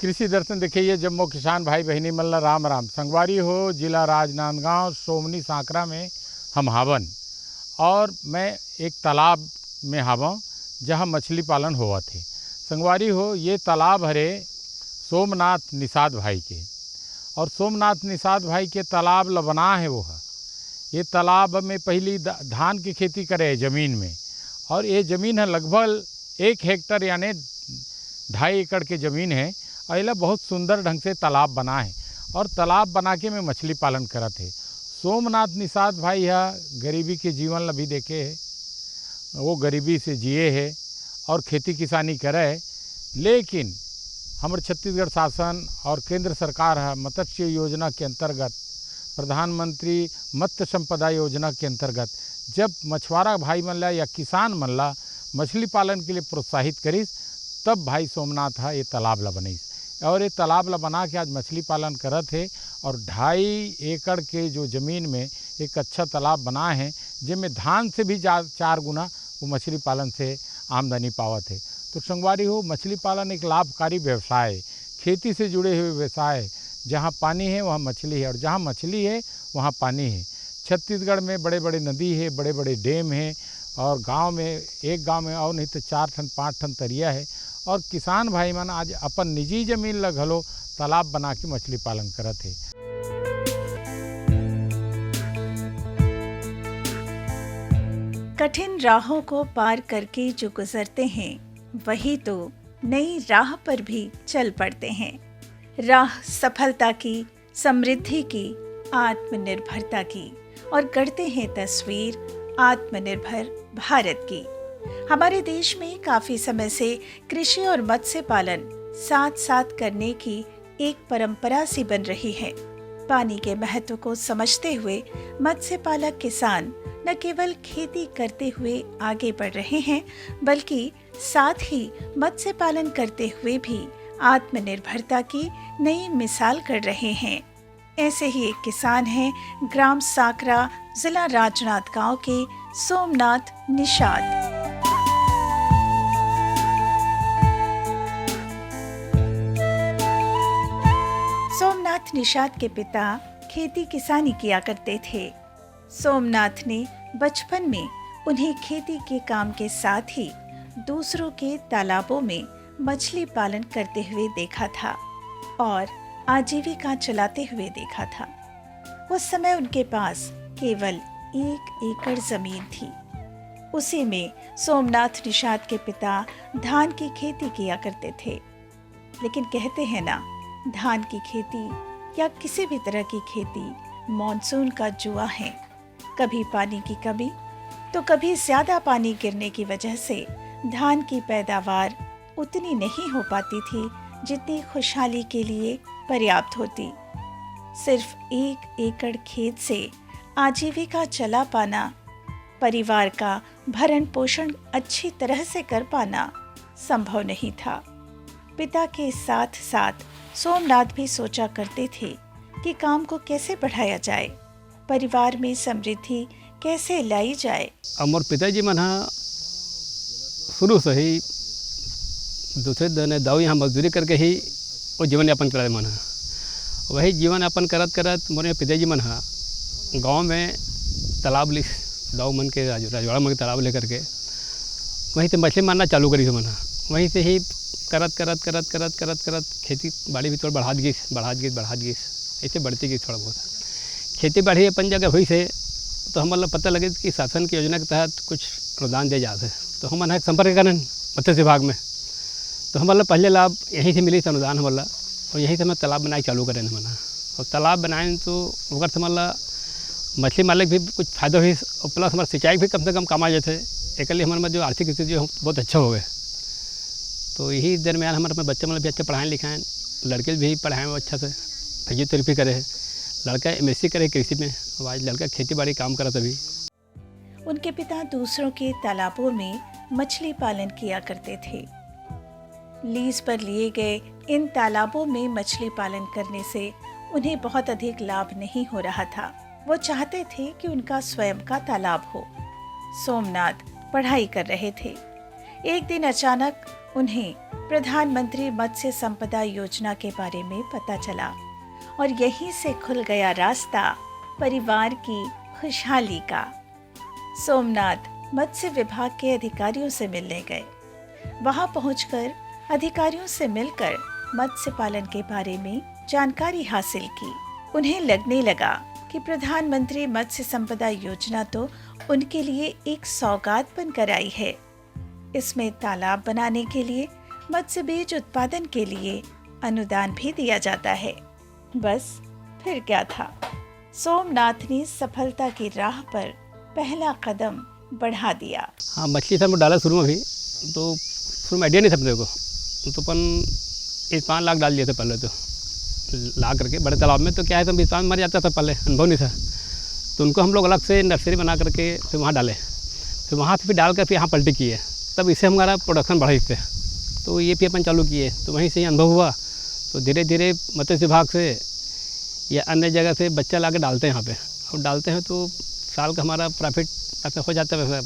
कृषि दर्शन देखिए, ये जम्मू किसान भाई बहनी मल्ला राम राम। संगवारी हो, जिला राजनांदगांव, सोमनी सांकरा में हम हावन। और मैं एक तालाब में हावा जहाँ मछली पालन हुआ थे। संगवारी हो, ये तालाब हरे सोमनाथ निषाद भाई के। और सोमनाथ निषाद भाई के तालाब लबना है वो है। ये तालाब में पहली धान की खेती करे ज़मीन में। और ये ज़मीन है लगभग 1 हेक्टर यानी 2.5 एकड़ की ज़मीन है। और ये बहुत सुंदर ढंग से तालाब बना है। और तालाब बना के मैं मछली पालन करा थे। सोमनाथ निषाद भाई है गरीबी के जीवन अभी देखे है, वो गरीबी से जिए है और खेती किसानी करे। लेकिन हमारे छत्तीसगढ़ शासन और केंद्र सरकार है मत्स्य योजना के अंतर्गत, प्रधानमंत्री मत्स्य संपदा योजना के अंतर्गत जब मछुआरा भाई मन ला या किसान मन ला मछली पालन के लिए प्रोत्साहित करिस, तब भाई सोमनाथ है ये तालाब ला बनईस। और ये तालाब ला बना के आज मछली पालन करत है। और 2.5 एकड़ के जो ज़मीन में एक अच्छा तालाब बना है, जिसमें धान से भी 4 गुना वो मछली पालन से आमदनी पावत है। तो संगवारी हो, मछली पालन एक लाभकारी व्यवसाय है, खेती से जुड़े हुए व्यवसाय है। जहाँ पानी है वहाँ मछली है, और जहाँ मछली है वहाँ पानी है। छत्तीसगढ़ में बड़े बड़े नदी है, बड़े बड़े डैम है। और गांव में एक गांव में और नहीं तो 4 ठन 5 ठन तरिया है। और किसान भाई मन आज अपन निजी जमीन ला घलो तालाब बना के मछली पालन करत है। कठिन राहों को पार करके जो गुजरते हैं, वही तो नई राह पर भी चल पड़ते हैं। राह सफलता की, समृद्धि की, आत्मनिर्भरता की, और गढ़ते हैं तस्वीर आत्मनिर्भर भारत की। हमारे देश में काफी समय से कृषि और मत्स्य पालन साथ साथ करने की एक परंपरा सी बन रही है। पानी के महत्व को समझते हुए मत्स्य पालक किसान न केवल खेती करते हुए आगे बढ़ रहे हैं, बल्कि साथ ही मत्स्य पालन करते हुए भी आत्मनिर्भरता की नई मिसाल कर रहे हैं। ऐसे ही एक किसान हैं ग्राम सांकरा, जिला राजनांदगांव के सोमनाथ निषाद। सोमनाथ निषाद के पिता खेती किसानी किया करते थे। सोमनाथ ने बचपन में उन्हें खेती के काम के साथ ही दूसरों के तालाबों में मछली पालन करते हुए देखा था और आजीविका चलाते हुए देखा था। उस समय उनके पास केवल 1 एकड़ जमीन थी। उसी में सोमनाथ निषाद के पिता धान की खेती किया करते थे। लेकिन कहते हैं ना, धान की खेती या किसी भी तरह की खेती मॉनसून का जुआ है। कभी पानी की कमी तो कभी ज्यादा पानी गिरने की वजह से धान की पैदावार उतनी नहीं हो पाती थी जितनी खुशहाली के लिए पर्याप्त होती। सिर्फ 1 एकड़ खेत से आजीविका चला पाना, परिवार का भरण पोषण अच्छी तरह से कर पाना संभव नहीं था। पिता के साथ साथ सोमनाथ भी सोचा करते थे कि काम को कैसे बढ़ाया जाए, परिवार में समृद्धि कैसे लाई जाए। मोर पिताजी मन शुरू से ही दूसरे दिन दाऊ यहाँ मजदूरी करके ही वो जीवन यापन करे मन। वही जीवन यापन करत करत मोरे पिताजी मन गाँव में तालाब ली दाऊ मन के राजवाड़ा मन के तालाब लेकर के वहीं से मछली मारना चालू करी मन। वहीं से ही करत करत करत करत करत करत खेती बाड़ी भी थोड़ा बढ़ा गई ऐसे बढ़ती गई थोड़ा बहुत। खेती बाड़ी अपन जगह हुई से तो हमारा पता लगे कि शासन की योजना के तहत कुछ अनुदान दिया जाते। तो हम संपर्क करें मत्स्य विभाग में, तो हमारा पहले लाभ यहीं से मिली था अनुदान हमारा। और यहीं से हम तालाब बनाई चालू करें हमारा। और तालाब बनाए तो अगर से हमारा मछली मालिक भी कुछ फायदा हुई और प्लस हमारा सिंचाई भी कम से कम आ जाते। एक हमारे जो आर्थिक स्थिति जो बहुत अच्छा हो गए। तो यही दरमियान हमारे बच्चे मतलब भी अच्छे पढ़ाएं लिखाएं, लड़के भी पढ़ाएं अच्छा से, फिजियोथेरेपी करे। लड़का MSc करे कृषि में, और आज लड़का खेती बाड़ी काम करा। तभी उनके पिता दूसरों के तालाबों में मछली पालन किया करते थे। लीज पर लिए गए इन तालाबों में मछली पालन करने से उन्हें बहुत अधिक लाभ नहीं हो रहा था। वो चाहते थे कि उनका स्वयं का तालाब हो। सोमनाथ पढ़ाई कर रहे थे। एक दिन अचानक उन्हें प्रधानमंत्री मत्स्य संपदा योजना के बारे में पता चला और यहीं से खुल गया रास्ता परिवार की खुशहाली का। सोमनाथ मत्स्य विभाग के अधिकारियों से मिलने गए। वहां पहुंचकर अधिकारियों से मिलकर मत्स्य पालन के बारे में जानकारी हासिल की। उन्हें लगने लगा कि प्रधानमंत्री मत्स्य संपदा योजना तो उनके लिए एक सौगात बनकर आई है। इसमें तालाब बनाने के लिए, मत्स्य बीज उत्पादन के लिए अनुदान भी दिया जाता है। बस फिर क्या था, सोमनाथ ने सफलता की राह पर पहला कदम बढ़ा दिया। हाँ, मछली सब डाला शुरू में भी, तो शुरू में आइडिया नहीं था अपने को, तो अपन 5 लाख डाल दिए थे पहले, तो ला करके बड़े तालाब में। तो क्या है, तो 20 मर जाता था पहले, अनुभव नहीं था। तो उनको हम लोग अलग से नर्सरी बना करके फिर वहाँ डाले, फिर वहाँ से फिर डाल कर फिर यहाँ पलटी किए, तब इससे हमारा प्रोडक्शन बढ़ा इस पर। तो ये भी अपन चालू किए, तो वहीं से ही अनुभव हुआ। तो धीरे धीरे मत्स्य विभाग से या अन्य जगह से बच्चा ला के डालते हैं यहाँ पे, और डालते हैं तो साल का हमारा प्रॉफिट ऐसा हो जाता है, वैसा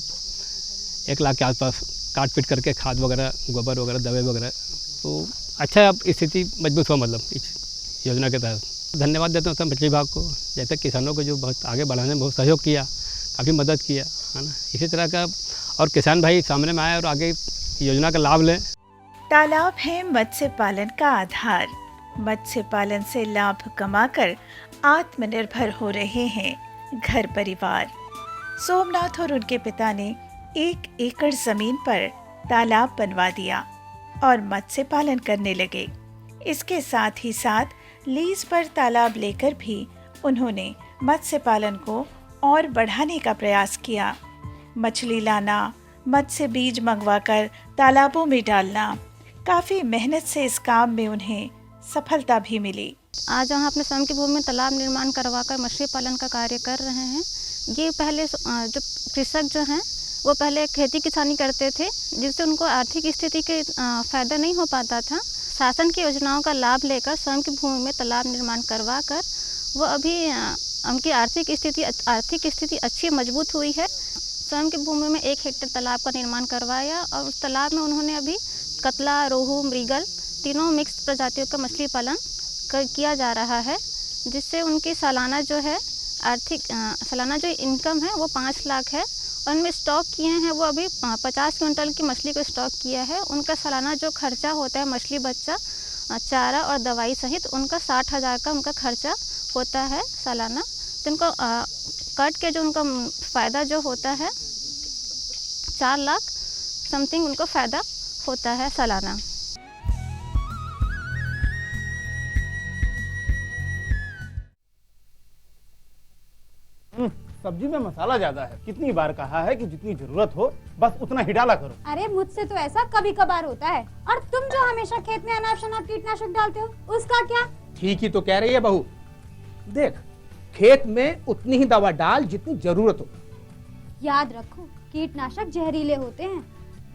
1 लाख के आसपास काट पीट करके, खाद वगैरह, गोबर वगैरह, दवाई वगैरह। तो अच्छा अब स्थिति मजबूत हुआ, मतलब इस योजना के तहत। धन्यवाद देता हूँ सब मछली विभाग को, जैसे किसानों को जो बहुत आगे बढ़ाने में बहुत सहयोग किया, काफ़ी मदद किया, है ना। इसी तरह का और किसान भाई सामने में आए और आगे योजना का लाभ लें। तालाब है मत्स्य पालन का आधार। मत्स्य पालन से लाभ कमाकर आत्मनिर्भर हो रहे हैं घर परिवार। सोमनाथ और उनके पिता ने 1 एकड़ जमीन पर तालाब बनवा दिया और मत्स्य पालन करने लगे। इसके साथ ही साथ लीज पर तालाब लेकर भी उन्होंने मत्स्य पालन को और बढ़ाने का प्रयास किया। मछली लाना, मत्स्य बीज मंगवाकर तालाबों में डालना, काफी मेहनत से इस काम में उन्हें सफलता भी मिली। आज हम अपने स्वयं की भूमि में तालाब निर्माण करवाकर मछली पालन का कार्य कर रहे हैं। ये पहले जो कृषक जो हैं वो पहले खेती किसानी करते थे, जिससे उनको आर्थिक स्थिति के फायदा नहीं हो पाता था। शासन की योजनाओं का लाभ लेकर स्वयं की भूमि में तालाब निर्माण करवा कर वो अभी उनकी आर्थिक स्थिति अच्छी मजबूत हुई है। स्वयं की भूमि में 1 हेक्टेयर तालाब का निर्माण करवाया और उस तालाब में उन्होंने अभी कतला, रोहू, मृगल तीनों मिक्स प्रजातियों का मछली पालन किया जा रहा है, जिससे उनकी सालाना जो है सालाना जो इनकम है वो 5 लाख है। और उनमें स्टॉक किए हैं वो अभी 50 क्विंटल की मछली को स्टॉक किया है। उनका सालाना जो खर्चा होता है मछली बच्चा, चारा और दवाई सहित उनका 60,000 का उनका खर्चा होता है सालाना। तो उनको कट के जो उनका फ़ायदा जो होता है 4 लाख समथिंग उनको फ़ायदा होता है सालाना। सब्जी में मसाला ज्यादा है। कितनी बार कहा है कि जितनी जरूरत हो बस उतना ही डाला करो। अरे मुझसे तो ऐसा कभी कभार होता है। और तुम जो हमेशा खेत में अनाप शनाप कीटनाशक डालते हो उसका क्या? ठीक ही तो कह रही है बहू। देख, खेत में उतनी ही दवा डाल जितनी जरूरत हो। याद रखो, कीटनाशक जहरीले होते हैं।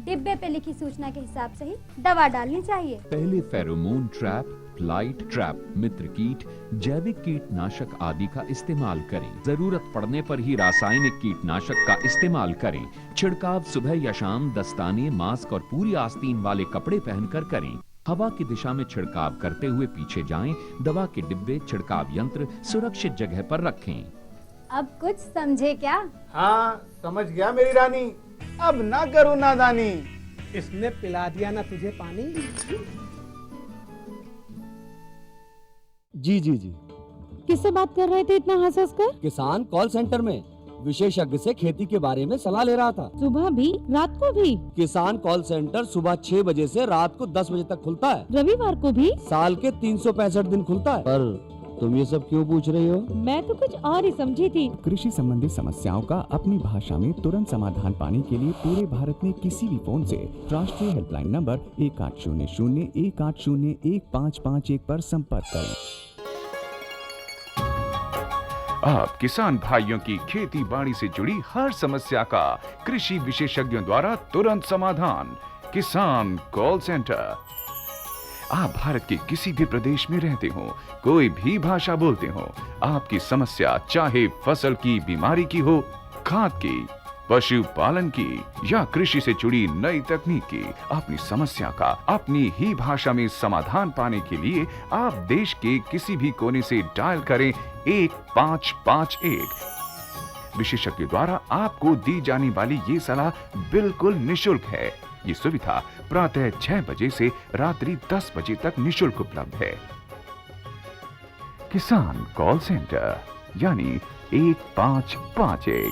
डिब्बे पे लिखी सूचना के हिसाब से ही दवा डालनी चाहिए। पहले फेरोमोन ट्रैप, फ्लाइट ट्रैप, मित्र कीट, जैविक कीटनाशक आदि का इस्तेमाल करें। जरूरत पड़ने पर ही रासायनिक कीटनाशक का इस्तेमाल करें। छिड़काव सुबह या शाम दस्ताने, मास्क और पूरी आस्तीन वाले कपड़े पहनकर करें। हवा की दिशा में छिड़काव करते हुए पीछे जाएं। दवा के डिब्बे, छिड़काव यंत्र सुरक्षित जगह पर रखें। अब कुछ समझे क्या? हाँ, समझ गया मेरी रानी। अब ना करो नादानी। इसने पिला दिया ना तुझे पानी। जी जी जी। किससे बात कर रहे थे इतना हंस हंस कर? किसान कॉल सेंटर में विशेषज्ञ से खेती के बारे में सलाह ले रहा था। सुबह भी रात को भी? किसान कॉल सेंटर सुबह 6 बजे से रात को 10 बजे तक खुलता है। रविवार को भी? साल के 365 दिन खुलता है। पर तुम ये सब क्यों पूछ रही हो? मैं तो कुछ और ही समझी थी। कृषि संबंधी समस्याओं का अपनी भाषा में तुरंत समाधान पाने के लिए पूरे भारत में किसी भी फोन से राष्ट्रीय हेल्पलाइन नंबर 1800-180-1551 पर संपर्क करें। आप किसान भाइयों की खेती बाड़ी से जुड़ी हर समस्या का कृषि विशेषज्ञों द्वारा तुरंत समाधान। किसान कॉल सेंटर। आप भारत के किसी भी प्रदेश में रहते हो, कोई भी भाषा बोलते हो, आपकी समस्या चाहे फसल की बीमारी की हो, खाद की, पशुपालन की या कृषि से जुड़ी नई तकनीक की अपनी समस्या का अपनी ही भाषा में समाधान पाने के लिए आप देश के किसी भी कोने से डायल करें 1551। विशेषज्ञ द्वारा आपको दी जाने वाली ये सलाह बिल्कुल निशुल्क है। ये सुविधा प्रातः 6 बजे से रात्रि 10 बजे तक निशुल्क उपलब्ध है। किसान कॉल सेंटर यानी 1551।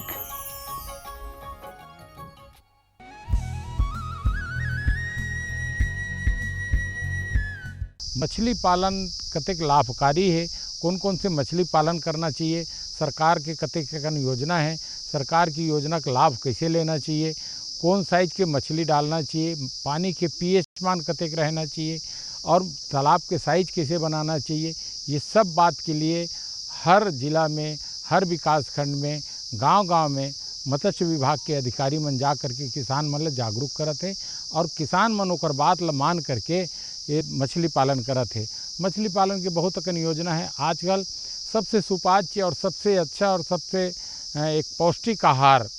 मछली पालन कतेक लाभकारी है, कौन कौन से मछली पालन करना चाहिए, सरकार के कतेक योजना है, सरकार की योजना का लाभ कैसे लेना चाहिए, कौन साइज के मछली डालना चाहिए, पानी के पीएच मान कतेक रहना चाहिए और तालाब के साइज कैसे बनाना चाहिए, ये सब बात के लिए हर जिला में, हर विकास खंड में, गांव-गांव में मत्स्य विभाग के अधिकारी मन जा करके किसान मन ला जागरूक करत है और किसान मन ओकर बात ला मान करके ये मछली पालन करत है। मछली पालन के बहुत अकन योजना है। आजकल सबसे सुपाच्य और सबसे अच्छा और सबसे एक पौष्टिक आहार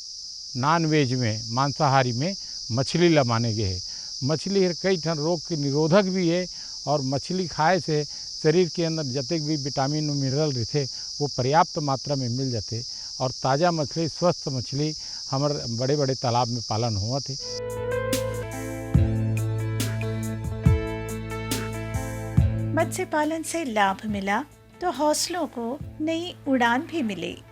नॉन वेज में, मांसाहारी में मछली ला माने गए है। मछली कई ठन रोग के निरोधक भी है और मछली खाए से शरीर के अंदर जतक भी विटामिन और मिनरल रहते वो पर्याप्त मात्रा में मिल जाते और ताज़ा मछली, स्वस्थ मछली हमारे बड़े बड़े तालाब में पालन हुआ थे। मत्स्य पालन से लाभ मिला तो हौसलों को नई उड़ान भी मिली।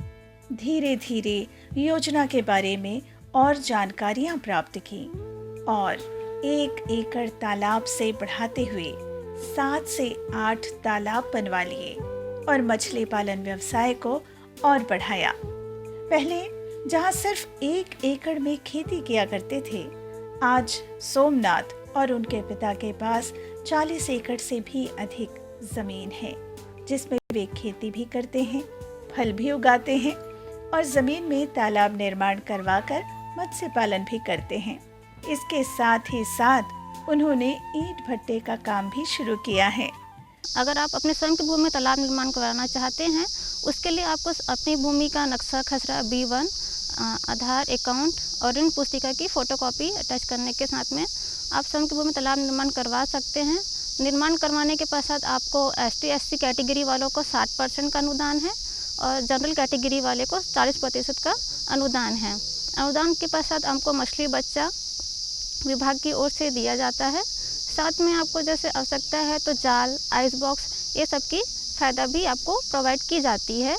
धीरे धीरे योजना के बारे में और जानकारियां प्राप्त की और 1 एकड़ तालाब से बढ़ाते हुए 7 से 8 तालाब बनवा लिए और मछली पालन व्यवसाय को और बढ़ाया। पहले जहां सिर्फ 1 एकड़ में खेती किया करते थे, आज सोमनाथ और उनके पिता के पास 40 एकड़ से भी अधिक जमीन है, जिसमें वे खेती भी करते हैं, फल भी उगाते हैं और जमीन में तालाब निर्माण करवाकर मत्स्य पालन भी करते हैं। इसके साथ ही साथ उन्होंने ईंट भट्टे का काम भी शुरू किया है। अगर आप अपने स्वयं की भूमि में तालाब निर्माण करवाना चाहते हैं, उसके लिए आपको अपनी भूमि का नक्शा खसरा B1, आधार, अकाउंट और ऋण पुस्तिका की फोटोकॉपी अटैच करने के साथ में आप स्वयं की भूमि में तालाब निर्माण करवा सकते हैं। निर्माण करवाने के पश्चात आपको ST/SC कैटेगरी वालों को 60% का अनुदान है और जनरल कैटेगरी वाले को 40% का अनुदान है। अनुदान के पश्चात आपको मछली बच्चा विभाग की ओर से दिया जाता है। साथ में आपको जैसे आवश्यकता है तो जाल, आइस बॉक्स, ये सब की फायदा भी आपको प्रोवाइड की जाती है।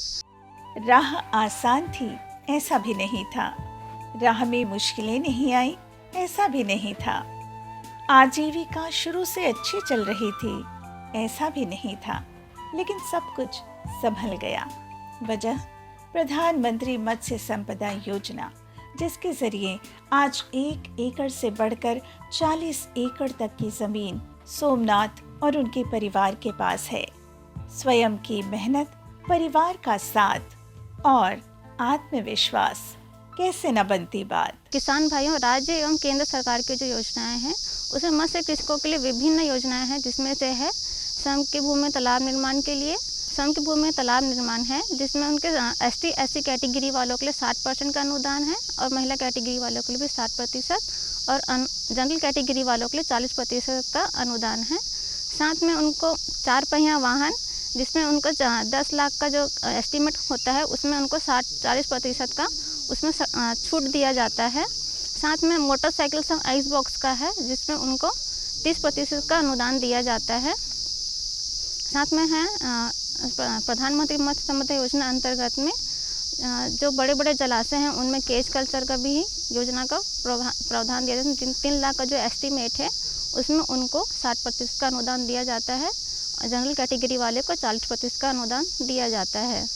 राह आसान थी ऐसा भी नहीं था, राह में मुश्किलें नहीं आई ऐसा भी नहीं था, आजीविका शुरू से अच्छी चल रही थी ऐसा भी नहीं था, लेकिन सब कुछ संभल गया। वजह प्रधानमंत्री मत्स्य संपदा योजना, जिसके जरिए आज 1 एकड़ से बढ़कर 40 एकड़ तक की जमीन सोमनाथ और उनके परिवार के पास है। स्वयं की मेहनत, परिवार का साथ और आत्मविश्वास, कैसे न बनती बात। किसान भाइयों, राज्य एवं केंद्र सरकार की जो योजनाएं हैं उसमें मत्स्य कृषकों के लिए विभिन्न योजनाएं हैं, जिसमें से है स्वयं की भूमि में तालाब निर्माण के लिए स्वयं की भूमि में तालाब निर्माण है, जिसमें उनके ST/SC कैटेगरी वालों के लिए 60% का अनुदान है और महिला कैटेगरी वालों के लिए भी 60% और जनरल कैटेगरी वालों के लिए 40% का अनुदान है। साथ में उनको 4 पहिया वाहन, जिसमें उनको 10 लाख का जो एस्टीमेट होता है उसमें उनको 40% का उसमें छूट दिया जाता है। साथ में मोटरसाइकिल संग आइस बॉक्स का है, जिसमें उनको 30% का अनुदान दिया जाता है। साथ में है प्रधानमंत्री मत्स्य संपदा योजना अंतर्गत में जो बड़े बड़े जलाशय हैं उनमें केज कल्चर का भी योजना का प्रावधान दिया जाता है। 3 लाख का जो एस्टीमेट है उसमें उनको 60% का अनुदान दिया जाता है और जनरल कैटेगरी वाले को 40% का अनुदान दिया जाता है।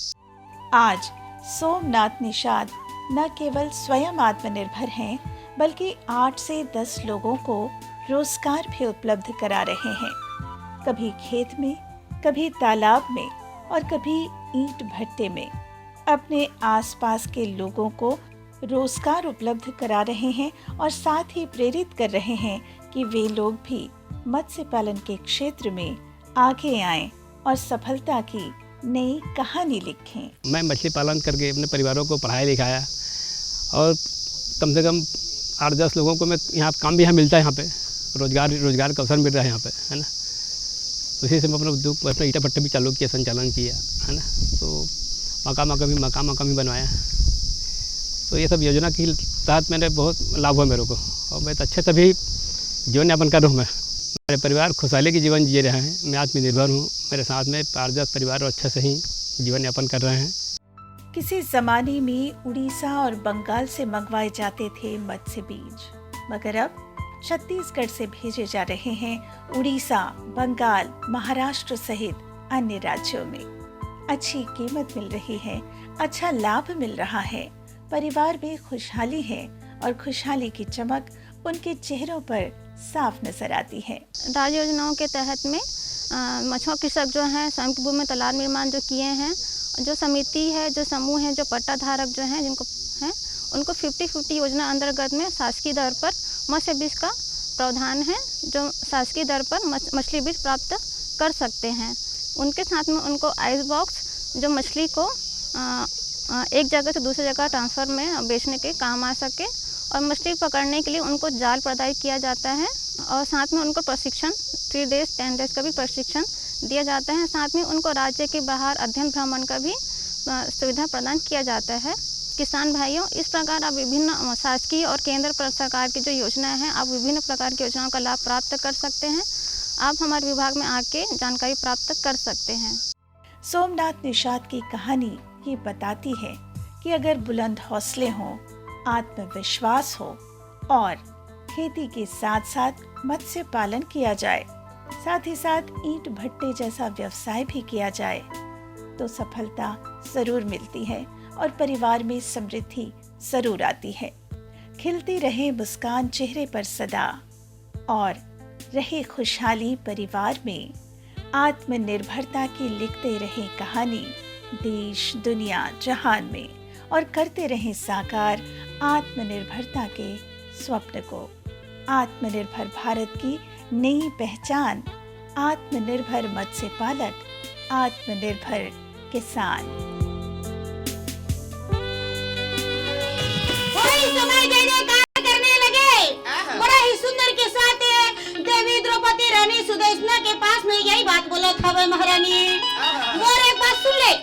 आज सोमनाथ निषाद न केवल स्वयं आत्मनिर्भर हैं, बल्कि 8 से 10 लोगों को रोजगार भी उपलब्ध करा रहे हैं। कभी खेत में, कभी तालाब में और कभी ईंट भट्टे में अपने आसपास के लोगों को रोजगार उपलब्ध करा रहे हैं और साथ ही प्रेरित कर रहे हैं कि वे लोग भी मत्स्य पालन के क्षेत्र में आगे आएं और सफलता की नई कहानी लिखें। मैं मछली पालन करके अपने परिवारों को पढ़ाया लिखाया और कम से कम 8-10 लोगों को मैं यहाँ काम भी यहाँ मिलता है, यहाँ पे रोजगार का अवसर मिल रहा है यहाँ पे, है ना। तो इसी से मैं अपना उद्योग अपना ईटा भट्टा भी चालू किया, संचालन किया, है ना। तो मकान भी बनवाया। तो ये सब योजना के तहत मैंने बहुत लाभ हुआ मेरे को, और मैं तो अच्छे से भी जीवन यापन कर रहा हूँ। मैं मेरे परिवार खुशहाली की जीवन जी रहे हैं, मैं आत्मनिर्भर हूँ। मेरे साथ में 5-10 परिवार और अच्छे से ही जीवन यापन कर रहे हैं। किसी जमाने में उड़ीसा और बंगाल से मंगवाए जाते थे मत्स्य बीज, मगर अब छत्तीसगढ़ से भेजे जा रहे हैं उड़ीसा, बंगाल, महाराष्ट्र सहित अन्य राज्यों में। अच्छी कीमत मिल रही है, अच्छा लाभ मिल रहा है, परिवार में खुशहाली है और खुशहाली की चमक उनके चेहरों पर साफ नजर आती है। राज्य योजनाओं के तहत में मछुआ कृषक जो हैं स्वयं की भूमि में तालाब निर्माण जो किए हैं, जो समिति है, जो समूह है, जो पट्टा धारक जो हैं जिनको हैं, उनको 50-50 योजना अंतर्गत में शासकीय दर पर मत्स्य बीज का प्रावधान है, जो शासकीय दर पर मछली बीज प्राप्त कर सकते हैं। उनके साथ में उनको आइस बॉक्स जो मछली को एक जगह से दूसरी जगह ट्रांसफ़र में बेचने के काम आ सके, और मछली पकड़ने के लिए उनको जाल प्रदान किया जाता है, और साथ में उनको प्रशिक्षण 3 डेज 10 डेज का भी प्रशिक्षण दिया जाता है। साथ में उनको राज्य के बाहर अध्ययन भ्रमण का भी सुविधा प्रदान किया जाता है। किसान भाइयों, इस प्रकार आप विभिन्न शासकीय और केंद्र सरकार की जो योजनाएं हैं, आप विभिन्न प्रकार की योजनाओं का लाभ प्राप्त कर सकते हैं। आप हमारे विभाग में आके जानकारी प्राप्त कर सकते हैं। सोमनाथ निषाद की कहानी ये बताती है कि अगर बुलंद हौसले हों, आत्मविश्वास हो और खेती के साथ साथ मत्स्य पालन किया जाए, साथ ही साथ ईंट भट्टे जैसा व्यवसाय भी किया जाए, तो सफलता जरूर मिलती है और परिवार में समृद्धि जरूर आती है। खिलती रहे मुस्कान चेहरे पर सदा और रहे खुशहाली परिवार में। आत्मनिर्भरता की लिखते रहे कहानी देश, दुनिया, जहान में, और करते रहे साकार आत्मनिर्भरता के स्वप्न को। आत्मनिर्भर भारत की नई पहचान, आत्मनिर्भर मत्स्य पालक, आत्मनिर्भर किसान। समय करने लगे, बड़ा ही सुंदर के साथ देवी द्रौपदी रानी सुदेशना के पास में यही बात बोला था वे महारानी। और एक बात सुन ले,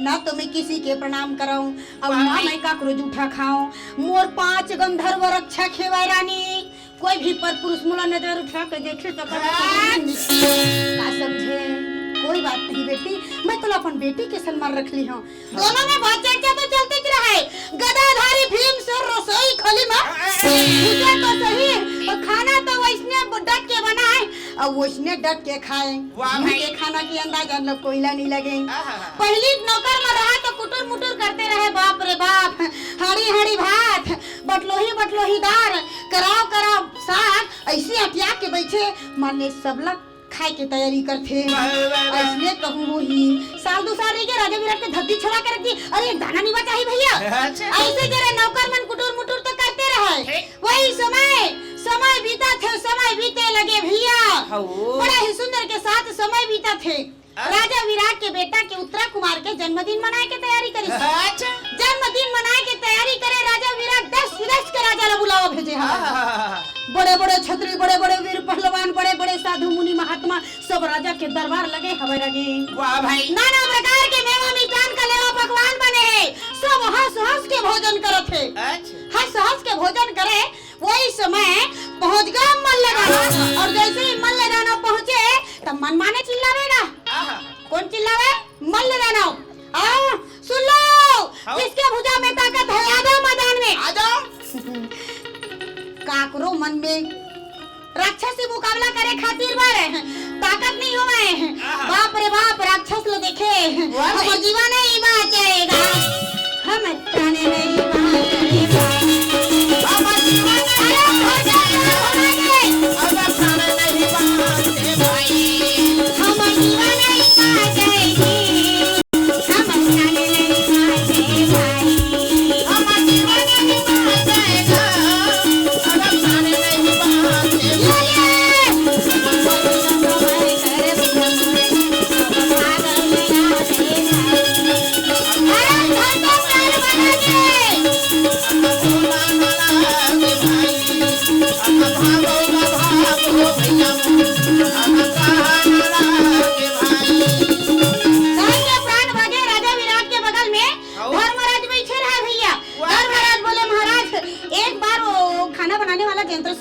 ना तो मैं किसी के प्रणाम कराऊं और ना मैं काकरो जूठा खाऊं। मोर 5 गंधर्व रक्षा खेवा रानी, कोई भी पर पुरुष मुला नजर उठा के देखे तो का समझे। कोई बात नहीं बेटी, मैं तो अपन बेटी के सम्मान रख ली हूँ। दोनों में बात चर्चा तो चलती रहे। गदाधारी भीम से रसोई खोली में पूछे तो सही, और खाना तो वैसने डट के बनाए और वैसने डट के खाए। उनके खाना की अंदाजा न कोयला नहीं लगे। पहली नौकर में रहा तो कुटुर मुटुर करते रहे, बाप रे बाप, हाड़ी हाड़ी भात, बटलोही दार, कराव साग, ऐसे अटिया के बैठे माने सब लोग खाए के तैयारी करते। इसलिए कहूँ ही साल 2 साल के राजा विराट के धरती छोड़ा कर दी। अरे एक दाना नहीं बचा ही भैया। ऐसे जरा नौकर मन कुटुर मुटुर तो करते रहे। वही समय बीता थे, समय बीते लगे भैया। बड़ा ही सुंदर के साथ समय बीता थे। राजा विराट के बेटा के उत्तरा कुमार के जन्मदिन मनाए के तैयारी करी। जन्मदिन मनाए के तैयारी करे राजा विराट देश विदेश के राजा ला बुलावा भेजे। बड़े बड़े छत्री, बड़े बड़े वीर पहलवान, बड़े बड़े साधु मुनि महात्मा सब राजा के दरबार लगे हवे लगे। वाह भाई, नाना प्रकार के मेवा मिष्ठान का लेवा पकवान बने हैं। सब हंस के भोजन करत है। हंस के भोजन करे। वही समय पहुंच गया मल्ल दाना, और जैसे ही मल्ल दाना पहुंचे तब मनमाने चिल्लावेगा। कौन चिल्लावे? मल्ल दाना। सुन लो, जिसके भुजा में ताकत है आ जाओ मैदान में। आ जाओ। काकरो मन में राक्षस से मुकाबला करे खातिर बारे ताकत नहीं हो गए हैं। बाप रे बाप, राक्षस लो देखे हम जीवन नहीं बचेगा, हम प्राण नहीं बचेगा, हम जीवन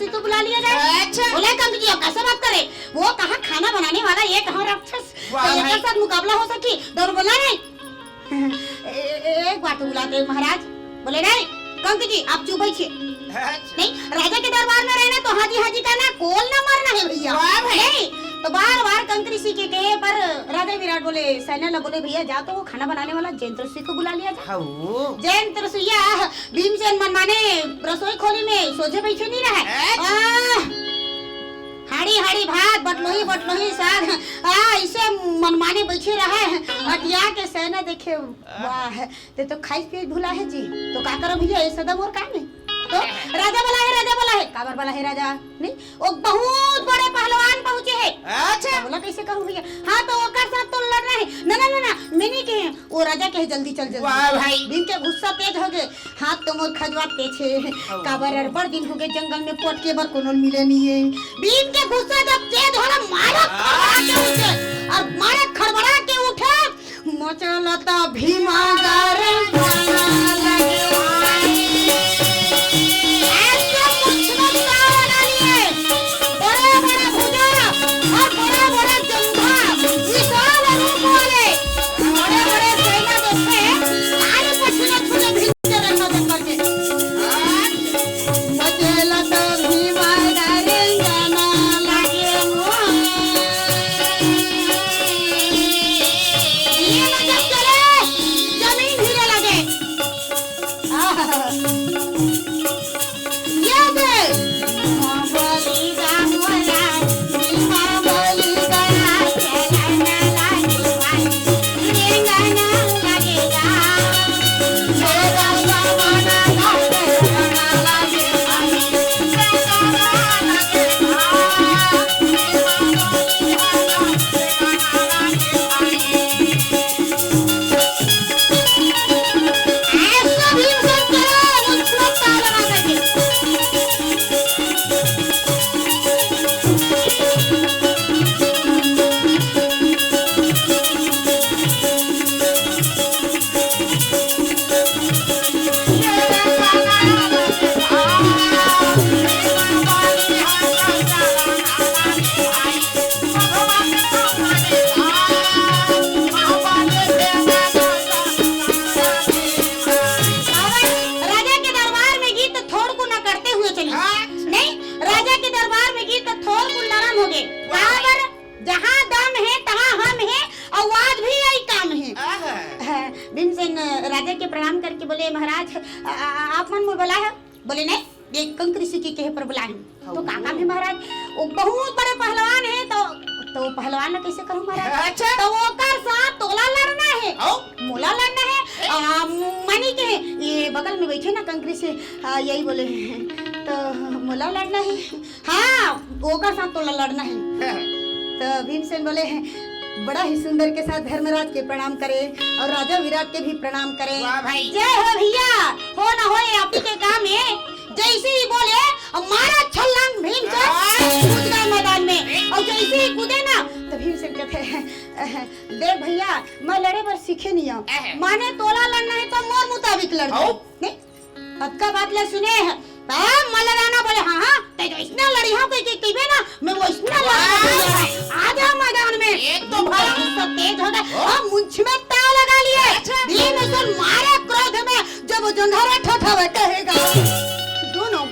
जैंतरसी को बुला लिया जाए। अच्छा बोले कंक जी कैसे बात करे, वो कहाँ खाना बनाने वाला, ये कहाँ राक्षस, एक साथ मुकाबला हो सकी, दोनों बोला नहीं। एक बात बुलाते महाराज, बोले नहीं कंक जी आप चुप बैठिए, नहीं राजा के दरबार में रहना तो हाजी हाजी कहना, कोल ना मारना है भैया, नहीं तो बार बार कंक ऋषि के कहे पर राजा विराट बोले सैन्य बोले भैया जा तो वो खाना बनाने वाला जयंतरसी को बुला लिया जाए। जयंतरसिया भीमसेन मनमाने रसोई खोली में सोचे बैठे नहीं रहे, हाड़ी हाड़ी भात बटलोही बटलोही साग इसे मनमाने बैठे रहे, हटिया के सेना देखे वाह ते तो खाई पिए भूला है जी, तो का करो भैया ये सदम और काम है, तो राजा बोला है काबर बोला है राजा, नहीं वो बहुत बड़े पहलवान पहुंचे हैं। अच्छा बोला कैसे कहूं भैया, हाँ तो ओकर साथ तो लड़ना है, ना ना ना ना मैंने कहे वो राजा कहे जल्दी चल जल्दी, वाह भाई दिन के गुस्सा तेज हो गए, हाथ तो मोर खजवा तेज है, काबर अरबड़ दिन हो गए जंगल में पोट के बर कोनो मिले नहीं है, दिन के गुस्सा जब तेज होला मारा खड़बड़ा के उठे, और मारा खड़बड़ा के उठे मचलता भीमा गारे राजा के प्रणाम करके बोले महाराज आप मन में बोला है, बोले नहीं ये कंक ऋषि के कहे पर बुलाए, तो काका भी महाराज वो बहुत बड़े पहलवान है, तो पहलवान ने कैसे करूं महाराज, अच्छा तो वो कर साथ तोला लड़ना है, मोला लड़ना है, मानी के ये बगल में बैठे ना कंक ऋषि यही बोले तो मोला लड़ना है, हाँ वो कर साथ तोला लड़ना है, तो भीमसेन बोले बड़ा ही सुंदर के साथ धर्मराज के प्रणाम करे और राजा विराट के भी प्रणाम करे, जय हो भैया, हो ना हो आप के काम है, जैसे ही बोले मारा छलांग भीमसेन कूद गए मैदान में, और जैसे ही कूदे ना तो भीमसेन कहते हैं देख भैया मैं लड़े पर सीखे नहीं हूँ, माने तोला लड़ना है तो मोर मुताबिक लड़ दो, नहीं अब का बात ले सुने मलराना बोले हाँ हाँ ते जो इतना लड़ी हाँ कोई कहीं ना मैं वो इतना लड़ी आजा मैदान में एक तो बड़ा गुस्सा तेज हो गया और मुंछ में ताव लगा लिए, भीमसेन मारे क्रोध में जब जंघारा ठठावे कहेगा दोनों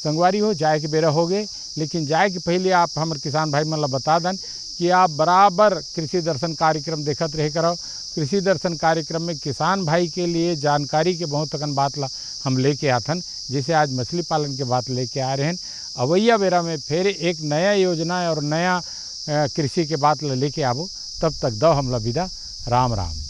संगवारी हो जाए के बेरा हो गए, लेकिन जाए के पहले आप हमारे किसान भाई मतलब बता दें कि आप बराबर कृषि दर्शन कार्यक्रम देखत रहे करो। कृषि दर्शन कार्यक्रम में किसान भाई के लिए जानकारी के बहुत तकन बात ला हम लेके आथन, जैसे आज मछली पालन के बात लेके आ रहे हैं। अवैया बेरा में फिर एक नया योजना और नया कृषि के बात लेके आवो, तब तक दो हमला विदा, राम राम।